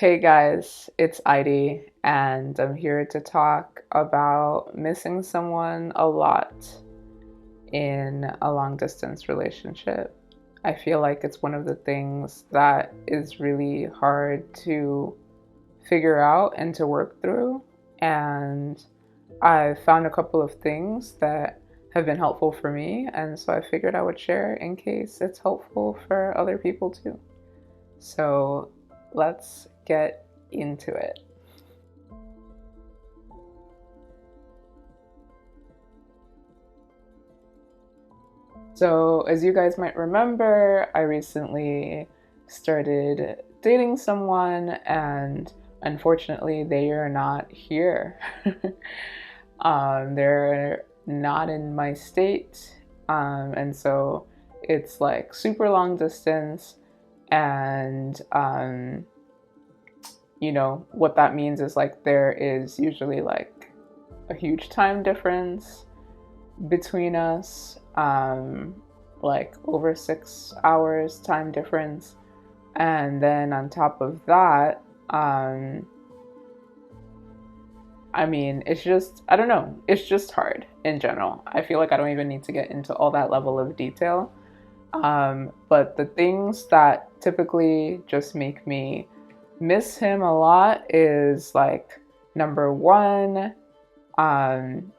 Hey guys, it's Idy, and I'm here to talk about missing someone a lot in a long distance relationship. I feel like it's one of the things that is really hard to figure out and to work through. And I found a couple of things that have been helpful for me, and so I figured I would share in case it's helpful for other people too. So let's get into it. So, as you guys might remember, I recently started dating someone, and unfortunately, they are not here. They're not in my state, and so it's like super long distance. And what that means is like there is usually like a huge time difference between us, like over 6 hours time difference. And then on top of that, I mean, it's just, I don't know, it's just hard in general. I feel like I don't even need to get into all that level of detail. But the things that typically just make me miss him a lot is like number one, um,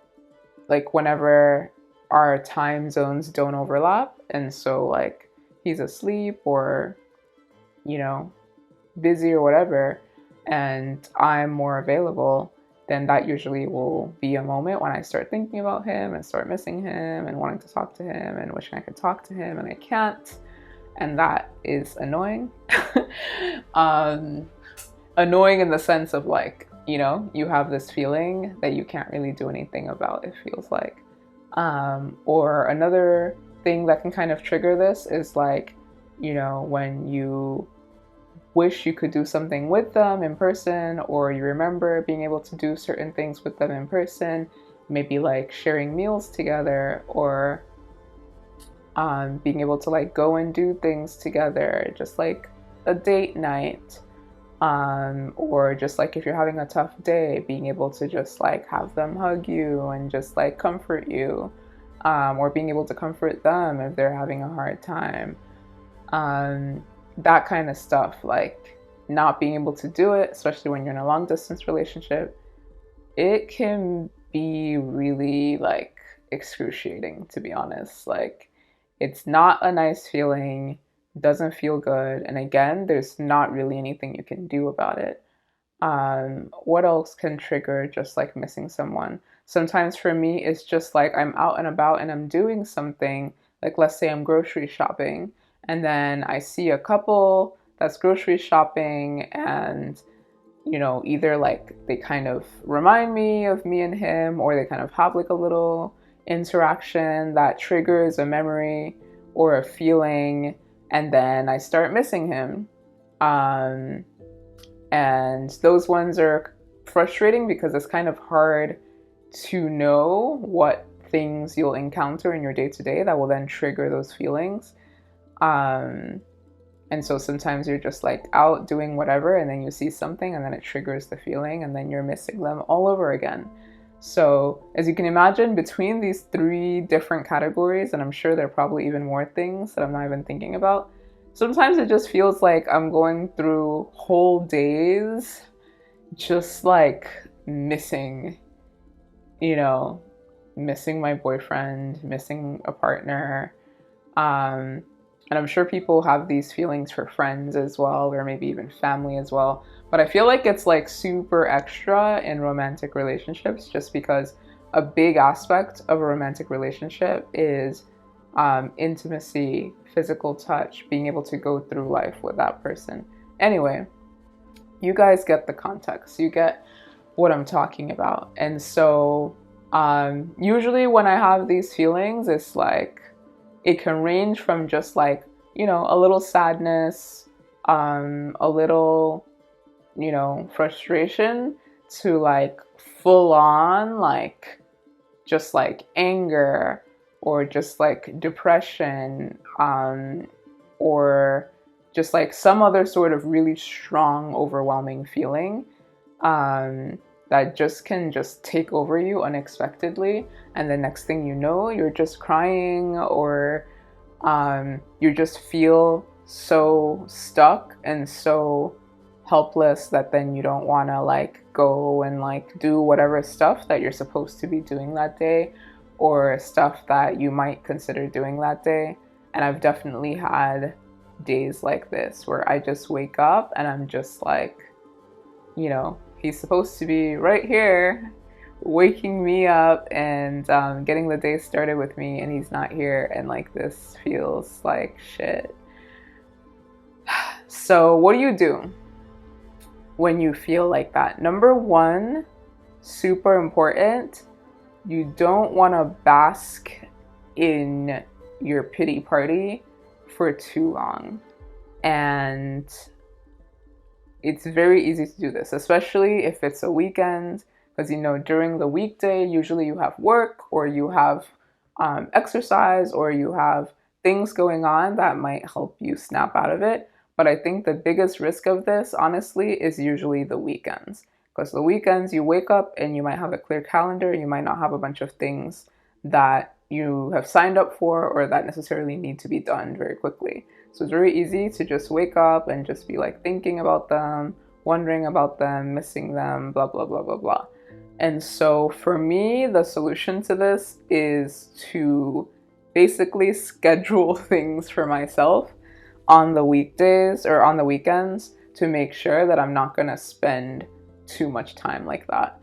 like whenever our time zones don't overlap, and so like he's asleep or you know busy or whatever, and I'm more available, then that usually will be a moment when I start thinking about him and start missing him and wanting to talk to him and wishing I could talk to him and I can't, and that is annoying. um, Annoying in the sense of like, you have this feeling that you can't really do anything about, it feels like. Or another thing that can kind of trigger this is like, when you wish you could do something with them in person, or you remember being able to do certain things with them in person, maybe like sharing meals together, or being able to like go and do things together, just like a date night, or just like if you're having a tough day, being able to just like have them hug you and just like comfort you, or being able to comfort them if they're having a hard time. um, that kind of stuff, like not being able to do it, especially when you're in a long distance relationship, it can be really like excruciating, to be honest. Like, it's not a nice feeling, doesn't feel good, and again, there's not really anything you can do about it. What else can trigger just like missing someone? Sometimes for me, it's just like I'm out and about and I'm doing something, like let's say I'm grocery shopping, and then I see a couple that's grocery shopping, and either like they kind of remind me of me and him, or they kind of have like a little interaction that triggers a memory or a feeling, and then I start missing him. Um, and those ones are frustrating because it's kind of hard to know what things you'll encounter in your day to day that will then trigger those feelings. Um, and so sometimes you're just like out doing whatever, and then you see something, and then it triggers the feeling, and then you're missing them all over again. So, as you can imagine, between these three different categories, and I'm sure there are probably even more things that I'm not even thinking about, sometimes it just feels like I'm going through whole days just like missing, you know, missing my boyfriend, missing a partner. Um, and I'm sure people have these feelings for friends as well, or maybe even family as well. But I feel like it's like super extra in romantic relationships, just because a big aspect of a romantic relationship is intimacy, physical touch, being able to go through life with that person. Anyway, you guys get the context. You get what I'm talking about. And so, usually when I have these feelings, it's like it can range from just like, a little sadness, a little, frustration, to like full on, like just like anger, or just like depression, or just like some other sort of really strong, overwhelming feeling that just can just take over you unexpectedly. And the next thing you know, you're just crying, or you just feel so stuck and so helpless that then you don't want to like go and like do whatever stuff that you're supposed to be doing that day, or stuff that you might consider doing that day. And I've definitely had days like this where I just wake up and I'm just like, he's supposed to be right here waking me up and getting the day started with me, and he's not here, and like this feels like shit. So what do you do when you feel like that? Number one, super important, you don't want to bask in your pity party for too long. And it's very easy to do this, especially if it's a weekend, because during the weekday, usually you have work, or you have exercise, or you have things going on that might help you snap out of it. But I think the biggest risk of this, honestly, is usually the weekends. Because the weekends, you wake up and you might have a clear calendar, you might not have a bunch of things that you have signed up for or that necessarily need to be done very quickly. So it's very easy to just wake up and just be like thinking about them, wondering about them, missing them, blah, blah, blah, blah, blah. And so for me, the solution to this is to basically schedule things for myself on the weekdays or on the weekends to make sure that I'm not going to spend too much time like that.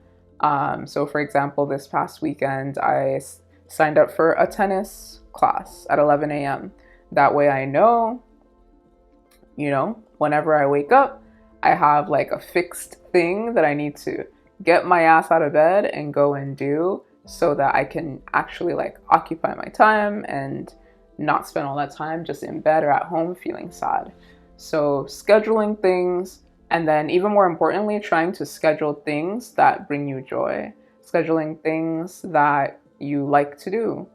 So for example, this past weekend, I signed up for a tennis class at 11 a.m. That way I know, whenever I wake up, I have like a fixed thing that I need to get my ass out of bed and go and do, so that I can actually like occupy my time and not spend all that time just in bed or at home feeling sad. So scheduling things, and then even more importantly, trying to schedule things that bring you joy, scheduling things that you like to do.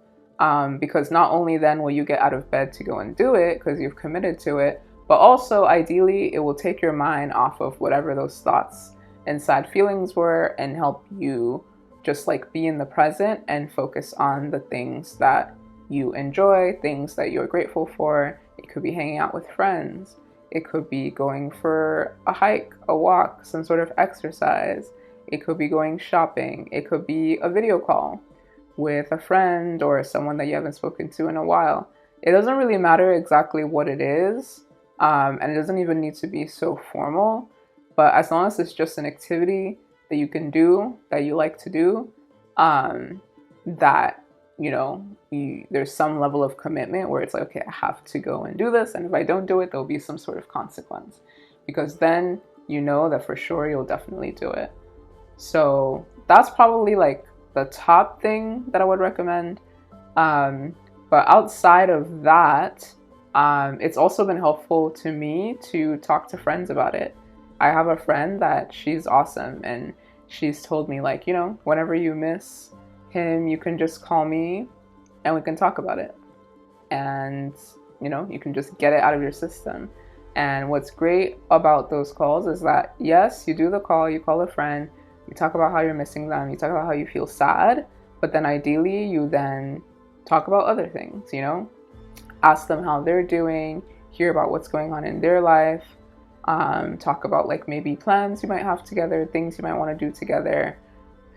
Because not only then will you get out of bed to go and do it because you've committed to it, but also ideally it will take your mind off of whatever those thoughts and sad feelings were, and help you just like be in the present and focus on the things that you enjoy, things that you're grateful for. It could be hanging out with friends. It could be going for a hike, a walk, some sort of exercise. It could be going shopping. It could be a video call with a friend or someone that you haven't spoken to in a while. It doesn't really matter exactly what it is, and it doesn't even need to be so formal. But as long as it's just an activity that you can do, that you like to do, that, there's some level of commitment where it's like, okay, I have to go and do this. And if I don't do it, there'll be some sort of consequence. Because then you know that for sure you'll definitely do it. So that's probably like the top thing that I would recommend. But outside of that, it's also been helpful to me to talk to friends about it. I have a friend that she's awesome, and she's told me like, whenever you miss him, you can just call me and we can talk about it. And, you can just get it out of your system. And what's great about those calls is that, yes, you do the call, you call a friend, you talk about how you're missing them, you talk about how you feel sad, but then ideally you then talk about other things, ask them how they're doing, hear about what's going on in their life, talk about like maybe plans you might have together, things you might want to do together.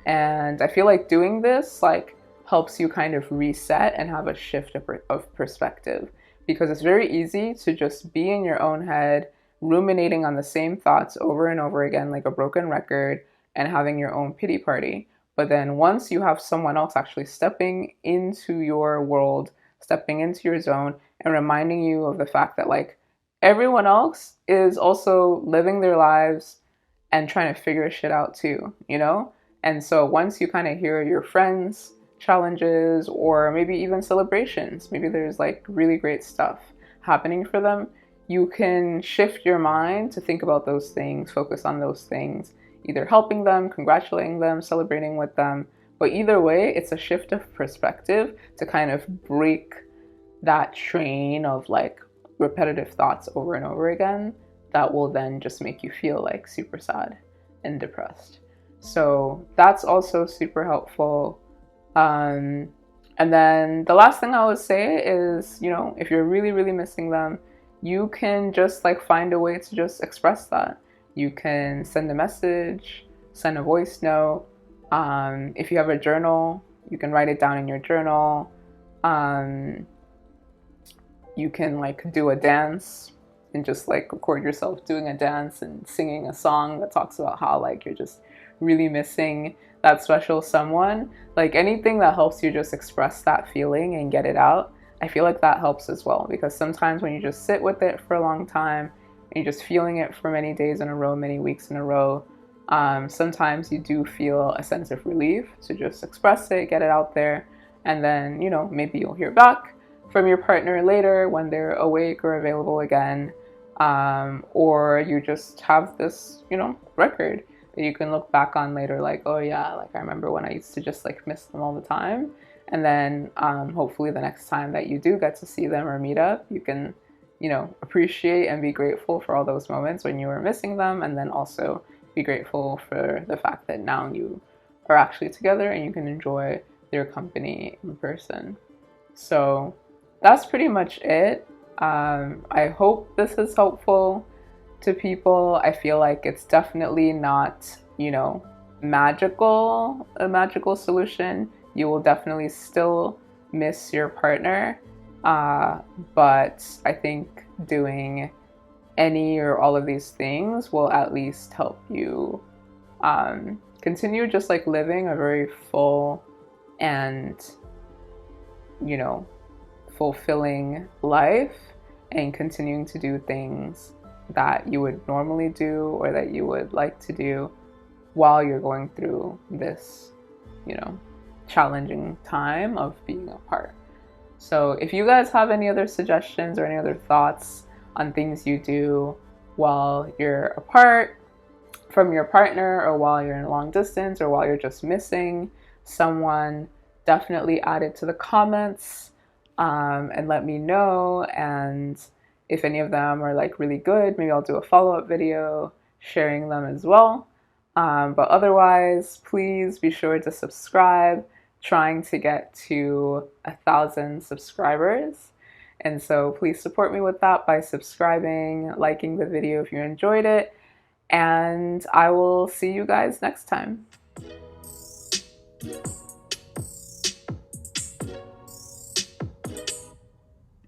And I feel like doing this like helps you kind of reset and have a shift of perspective, because it's very easy to just be in your own head, ruminating on the same thoughts over and over again like a broken record, and having your own pity party. But then once you have someone else actually stepping into your world, stepping into your zone, and reminding you of the fact that like everyone else is also living their lives and trying to figure shit out too, And so once you kind of hear your friends' challenges, or maybe even celebrations, maybe there's like really great stuff happening for them, you can shift your mind to think about those things, focus on those things, either helping them, congratulating them, celebrating with them. But either way, it's a shift of perspective to kind of break that train of like repetitive thoughts over and over again that will then just make you feel like super sad and depressed. So that's also super helpful. And then the last thing I would say is, you know, if you're really, really missing them, you can just like find a way to just express that. You can send a message, send a voice note. If you have a journal, you can write it down in your journal. You can like do a dance and just like record yourself doing a dance and singing a song that talks about how like you're just really missing that special someone. Like anything that helps you just express that feeling and get it out, I feel like that helps as well, because sometimes when you just sit with it for a long time and you're just feeling it for many days in a row, many weeks in a row, sometimes you do feel a sense of relief to just express it, get it out there, and then, you know, maybe you'll hear back from your partner later when they're awake or available again, or you just have this, you know, record that you can look back on later, like, oh yeah, like I remember when I used to just like miss them all the time. And then hopefully the next time that you do get to see them or meet up, you can, you know, appreciate and be grateful for all those moments when you were missing them, and then also be grateful for the fact that now you are actually together and you can enjoy their company in person. So that's pretty much it. I hope this is helpful to people. I feel like it's definitely not, you know, a magical solution. You will definitely still miss your partner, but I think doing any or all of these things will at least help you continue just like living a very full and, you know, fulfilling life, and continuing to do things that you would normally do or that you would like to do while you're going through this, you know, challenging time of being apart. So if you guys have any other suggestions or any other thoughts on things you do while you're apart from your partner, or while you're in long distance, or while you're just missing someone, definitely add it to the comments, and let me know. And if any of them are like really good, maybe I'll do a follow-up video sharing them as well. But otherwise, please be sure to subscribe, trying to get to 1,000 subscribers. And so please support me with that by subscribing, liking the video if you enjoyed it, and I will see you guys next time.